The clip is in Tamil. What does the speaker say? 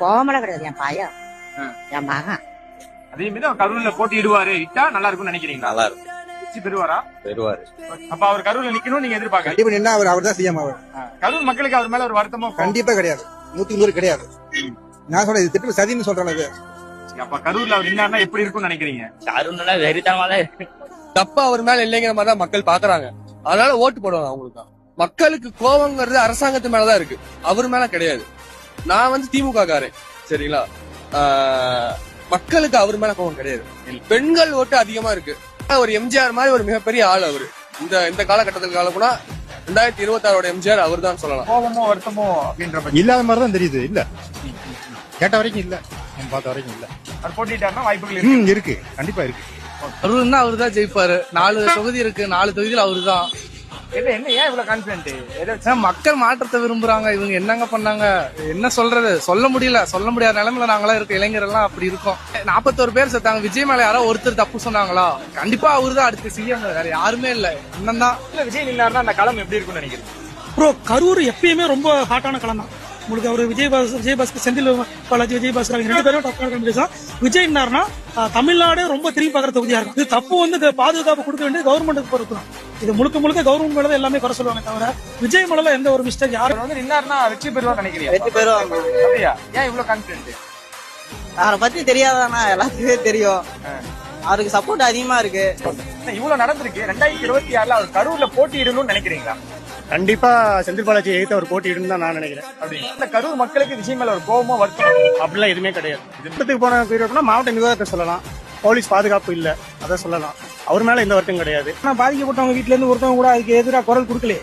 கோவமெல்லாம் கிடையாது. என் பையன், என் மகன். அதே மாதிரி கரூர்ல போட்டியிடுவாரு, இட்டா நல்லா இருக்கும்னு நினைக்கிறீங்க? நல்லா இருக்கும். பெறுவாரா? பெறுவாரு. அப்ப அவர் கரூர்ல நிக்கணும் நீங்க எதிர்பார்க்க? கண்டிப்பா நின்னா அவர் தான் சிஎம். அவர் கரூர் மக்களுக்கு அவர் மேல ஒரு வருத்தமோ? கண்டிப்பா கிடையாது, 100% கிடையாது. நான் சொல்றேன் இது திட்டம் சதின்னு சொல்றேன். அப்ப கரூர்ல அவர் நின்னாருன்னா எப்படி இருக்கும்னு நினைக்கிறீங்க? கரூர்னா வெறித்தனமா தான் இருக்கு. தப்பா அவர் மேல இல்லைங்கிற மாதிரி தான் மக்கள் பாக்குறாங்க. அதனால ஓட்டு போடுவாங்க அவங்களுக்கு தான். மக்களுக்கு கோபங்கிறது அரசாங்கத்து மேலதான் இருக்கு, அவர் மேல கிடையாது. நான் வந்து திமுக காரன், சரிங்களா? மக்களுக்கு அவர் மேல கோபம் கிடையாது. பெண்கள் ஓட்டு அதிகமா இருக்கு. ஒரு எம்ஜிஆர் மாதிரி ஒரு மிகப்பெரிய ஆள் அவரு. இந்த காலகட்டத்துக்கு கால போனா 2026 எம்ஜிஆர் அவர் தான் சொல்லலாம். கோபமோ வருத்தமோ அப்படின்ற இல்லாத மாதிரி தான் தெரியுது. இல்ல கேட்ட வரைக்கும் இல்ல, பார்த்த வரைக்கும் இல்ல. அவர் போட்டிட்டாருன்னா வாய்ப்புகள் இருக்கு, கண்டிப்பா இருக்கு. அவரு தான் அவரு தான் ஜெயிப்பாரு. 4 தொகுதி இருக்கு, 4 தொகுதியில் அவரு தான். என்ன ஏன் இவ்வளவு கான்பிடன்ட்? மக்கள் மாற்றத்தை விரும்புறாங்க. இவங்க என்னங்க பண்ணாங்க, என்ன சொல்றது, சொல்ல முடியாத நிலைமையில நாங்களா இருக்க இளைஞர் எல்லாம் அப்படி இருக்கோம். 41 பேர் செத்தாங்க. விஜய் மேல யாரோ ஒருத்தர் தப்பு சொன்னாங்களா? கண்டிப்பா அவரு தான் அடுத்து சிஎம், வேற யாருமே இல்ல. அண்ணன் தான். விஜய் நின்னாருன்னா அந்த களம் எப்படி இருக்கும்னு நினைக்கிறேன்? ப்ரோ, கரூர் எப்பயுமே ரொம்ப ஹாட்டான களம் தான். உங்களுக்கு அவர் விஜயபாஸ்கர், செந்தில் பாலாஜி, விஜயபாஸ்கர் 2 பேரும் டாப் காம்படிஷன். விஜய் என்னார்னா தமிழ்நாடு ரொம்ப திரும்பி பார்க்குற தொகுதியா இருக்கும். இது தப்பு வந்து பாதுகாப்பு கொடுக்க வேண்டிய கவர்மெண்ட்டுக்கு பொறுக்கணும். இது முழுக்க கவர்மெண்ட் மேல எல்லாமே குறை சொல்லுவாங்க தவிர விஜய் மேல எந்த ஒரு மிஸ்டேக் யாரும் வந்து நின்னாருன்னா வெற்றி பெறுவான்னு நினைக்கிறீங்க? வெற்றி பெறுவாங்க. அப்படியா? ஏன் இவ்வளவு கான்பிடன்ட்? அவரை பத்தி தெரியாதானா? எல்லாத்துக்குமே தெரியும். அவருக்கு சப்போர்ட் அதிகமா இருக்கு. இவ்வளவு நடந்திருக்கு. 2026 அவர் கரூர்ல போட்டியிடணும்னு நினைக்கிறீங்களா? கண்டிப்பா செந்தில் பாலாஜி எதிர்த்து அவர் போட்டியிடும் தான் நான் நினைக்கிறேன். அப்படி இந்த கரூர் மக்களுக்கு விஜய் மேல ஒரு கோபமோ வருத்தம் அப்படிலாம் எதுவுமே கிடையாது. இடத்துக்கு போன பீரியட்னா மாவட்ட நிர்வாகத்தை சொல்லலாம், போலீஸ் பாதுகாப்பு இல்ல அதை சொல்லலாம். அவர் மேல எந்த வருத்தம் கிடையாது. பாதிக்கப்பட்டவங்க வீட்டுல இருந்து ஒருத்தவங்க கூட அதுக்கு எதிராக குரல் கொடுக்கலையே.